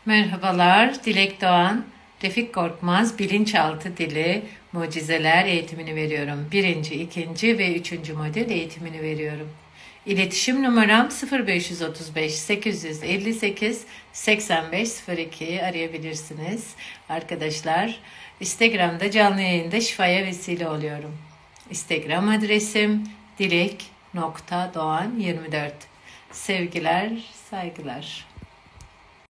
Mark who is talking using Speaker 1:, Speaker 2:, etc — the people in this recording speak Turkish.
Speaker 1: Merhabalar, Dilek Doğan, Refik Korkmaz Bilinçaltı Dili Mucizeler eğitimini veriyorum. Birinci, ikinci ve üçüncü model eğitimini veriyorum. İletişim numaram 0535 858 8502'yi arayabilirsiniz. Arkadaşlar, Instagram'da canlı yayında şifaya vesile oluyorum. Instagram adresim dilek.doğan24. Sevgiler, saygılar.